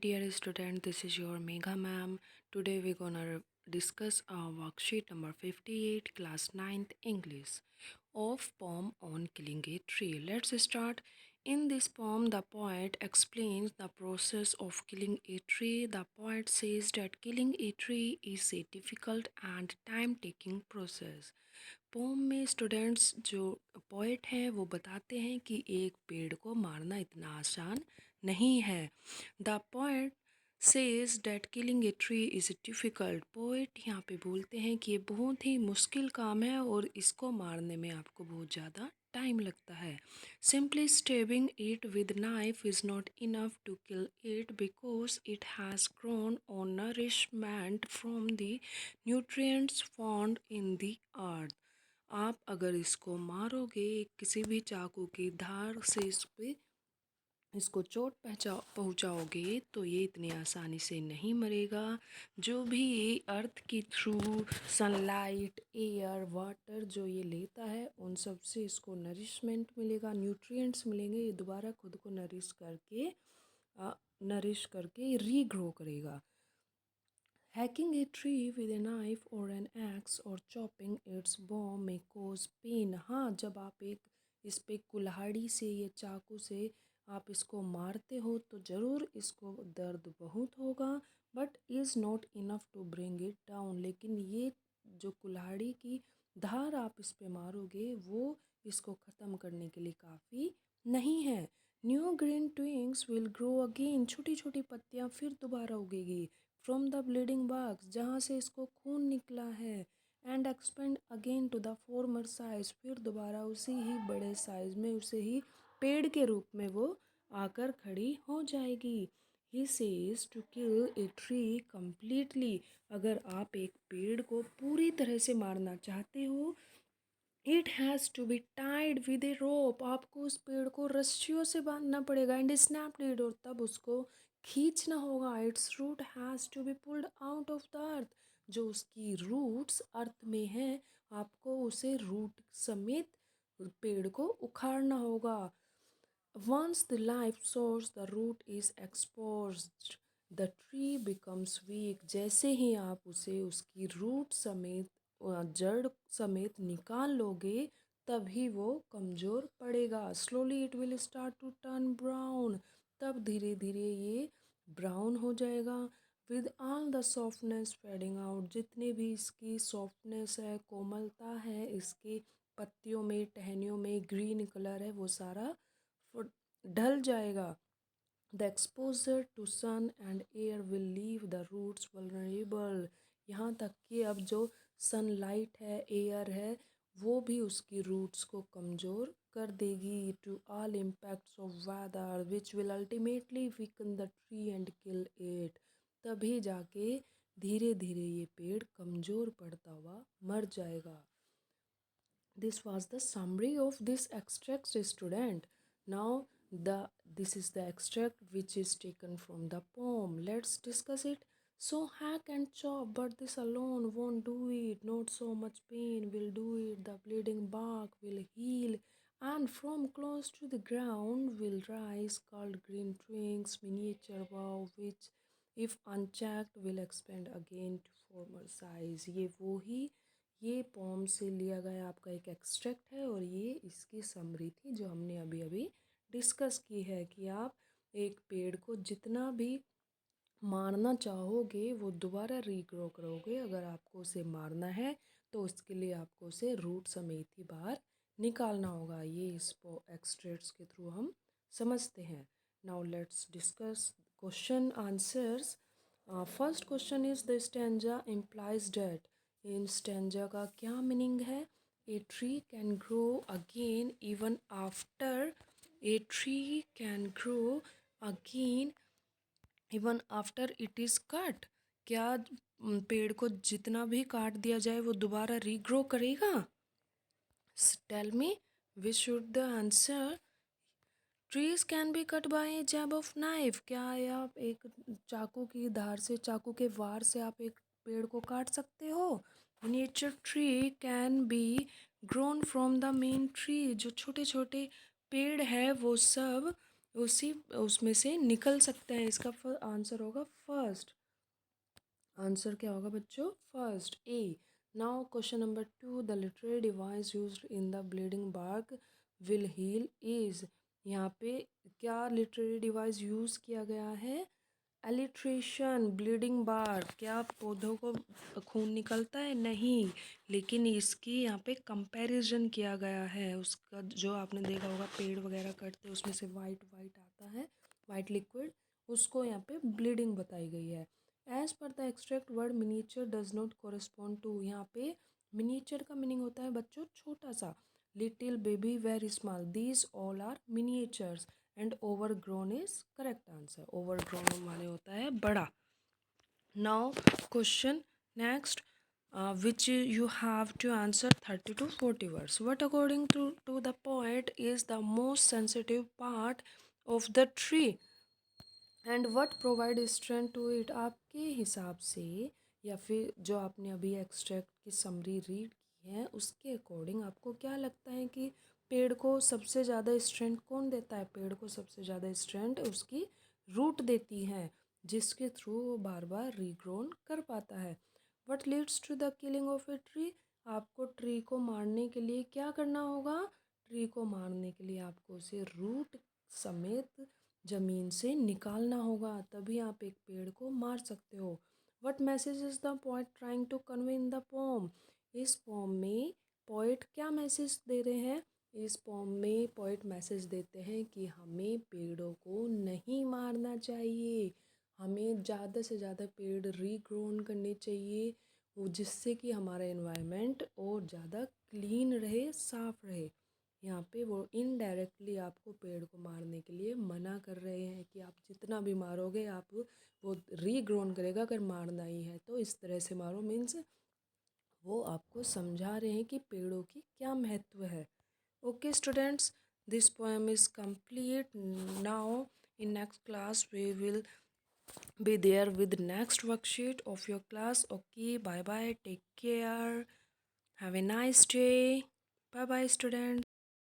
dear student, this is your Megha ma'am. Today we're gonna discuss our worksheet number 58, class 9th English of poem on killing a tree. Let's start. In this poem, the poet explains the process of killing a tree. The poet says that killing a tree is a difficult and time-taking process. Poem में students जो poet हैं वो बताते हैं कि एक पेड़ को मारना इतना आसान नहीं है. The poet says that killing a tree is difficult. Poet यहाँ पे बोलते हैं कि ये बहुत ही मुश्किल काम है और इसको मारने में आपको बहुत ज़्यादा टाइम लगता है. Simply stabbing it with knife is not enough to kill it because it has grown on nourishment from the nutrients found in the earth. आप अगर इसको मारोगे किसी भी चाकू की धार से इसको चोट पहुंचाओगे तो ये इतनी आसानी से नहीं मरेगा. जो भी ये अर्थ की थ्रू सनलाइट, एयर, वाटर जो ये लेता है उन सब से इसको नरिशमेंट मिलेगा, न्यूट्रिएंट्स मिलेंगे. ये दोबारा खुद को नरिश करके रीग्रो करेगा. Hacking a tree with a knife or an axe or chopping its bough may cause pain. हाँ, जब आप इस पे कुल्हाड़ी से या चाकू से आप इसको मारते हो तो ज़रूर इसको दर्द बहुत होगा. But is not enough to bring it down. लेकिन ये जो कुल्हाड़ी की धार आप इस पे मारोगे वो इसको ख़त्म करने के लिए काफ़ी नहीं है. New green twigs will grow again. छोटी छोटी पत्तियाँ फिर दोबारा उगेगी. फ्रॉम द ब्लीडिंग बग्स, जहाँ से इसको खून निकला है. And expand again to the former size. फिर दोबारा उसी ही बड़े साइज में, उसे ही पेड़ के रूप में वो आकर खड़ी हो जाएगी. He says to kill a tree completely. अगर आप एक पेड़ को पूरी तरह से मारना चाहते हो, it has to be tied with a rope. आपको उस पेड़ को रस्सियों से बांधना पड़ेगा. एंड स्नैप्ड इट, और तब उसको खींचना होगा. Its root has to be pulled out of the earth. जो उसकी रूट्स अर्थ में है, आपको उसे रूट समेत पेड़ को उखाड़ना होगा. Once the life source the root is exposed the tree becomes weak. जैसे ही आप उसे उसकी रूट समेत, जड़ समेत निकाल लोगे, तभी वो कमज़ोर पड़ेगा. Slowly it will start to turn brown. तब धीरे धीरे ये ब्राउन हो जाएगा. With all the softness fading out. जितने भी इसकी सॉफ्टनेस है, कोमलता है, इसके पत्तियों में, टहनियों में ग्रीन कलर है, वो सारा ढल जाएगा. The exposure to sun and air will leave the roots vulnerable. यहाँ तक कि अब जो सनलाइट है, एयर है, वो भी उसकी रूट्स को कमज़ोर कर देगी. To all impacts of weather which will ultimately weaken the tree and kill it. तभी जाके धीरे धीरे ये पेड़ कमज़ोर पड़ता हुआ मर जाएगा. This was the summary of this extract, student. Now this is the extract which is taken from the poem. Let's discuss it. So hack and chop, but this alone won't do it. Not so much pain will do it. The bleeding bark will heal, and from close to the ground will rise curled green twigs, miniature bough, which if unchecked will expand again to former size. ये pome से लिया गया आपका एक extract है और ये इसकी समरी थी जो हमने अभी अभी डिस्कस की है कि आप एक पेड़ को जितना भी मारना चाहोगे वो दोबारा रीग्रो करोगे. अगर आपको उसे मारना है तो उसके लिए आपको उसे रूट समेत ही बाहर निकालना होगा. ये इस एक्सट्रैक्ट्स के थ्रू हम समझते हैं. Now let's discuss question answers. First question is the stanza implies that. In stanza का क्या मीनिंग है? A tree can grow again even after. A tree can grow again even after it is cut. क्या पेड़ को जितना भी काट दिया जाए वो दोबारा रीग्रो करेगा? Tell me which should the answer. Trees can be cut by a jab of knife. क्या आप एक चाकू की धार से, चाकू के वार से आप एक पेड़ को काट सकते हो? Miniature tree can be grown from the main tree. जो छोटे छोटे पेड़ है वो सब उसी उसमें से निकल सकते हैं। इसका आंसर होगा फर्स्ट। आंसर क्या होगा बच्चों? First, a. Now question number 2, the literary device used in the bleeding bark will heal is. यहाँ पे क्या लिटरेरी डिवाइस यूज़ किया गया है? Alliteration, bleeding bark. क्या पौधों को खून निकलता है? नहीं, लेकिन इसकी यहाँ पे कंपैरिजन किया गया है। उसका जो आपने देखा होगा पेड़ वगैरह कटते उसमें से वाइट वाइट आता है, वाइट लिक्विड, उसको यहाँ पे ब्लीडिंग बताई गई है। As per the extract word miniature does not correspond to. यहाँ पे मिनीचर का मीनिंग होता है बच्चों छोटा सा। Little, baby, very small, these all are miniatures and overgrown is correct answer. Overgrown माने होता है बड़ा। Now question next, which you have to answer 30 to 40 words. What according to the poet is the most sensitive part of the tree and what provide strength to it? आपके हिसाब से या फिर जो आपने अभी एक्सट्रैक्ट की समरी रीड की है उसके अकॉर्डिंग आपको क्या लगता है कि पेड़ को सबसे ज़्यादा स्ट्रेंथ कौन देता है? पेड़ को सबसे ज़्यादा स्ट्रेंथ उसकी रूट देती हैं, जिसके थ्रू वो बार बार रीग्रोन कर पाता है। What leads to the killing of a tree? आपको ट्री को मारने के लिए क्या करना होगा? ट्री को मारने के लिए आपको उसे रूट समेत ज़मीन से निकालना होगा, तभी आप एक पेड़ को मार सकते हो। What message is the poet trying to convey in the poem? इस पोम में पोएट क्या मैसेज दे रहे हैं? इस पोम में पोएट मैसेज देते हैं कि हमें पेड़ों को नहीं मारना चाहिए, हमें ज़्यादा से ज़्यादा पेड़ रीग्रोन करने चाहिए, वो जिससे कि हमारा एनवायरनमेंट और ज़्यादा क्लीन रहे, साफ़ रहे। यहाँ पे वो इनडायरेक्टली आपको पेड़ को मारने के लिए मना कर रहे हैं कि आप जितना भी मारोगे आप वो रीग्रोन करेगा, अगर मारना ही है तो इस तरह से मारो। मीन्स वो आपको समझा रहे हैं कि पेड़ों की क्या महत्व है। Okay students, this poem is complete. Now in next class we will be there with next worksheet of your class. Okay, bye bye, take care, have a nice day, bye bye students.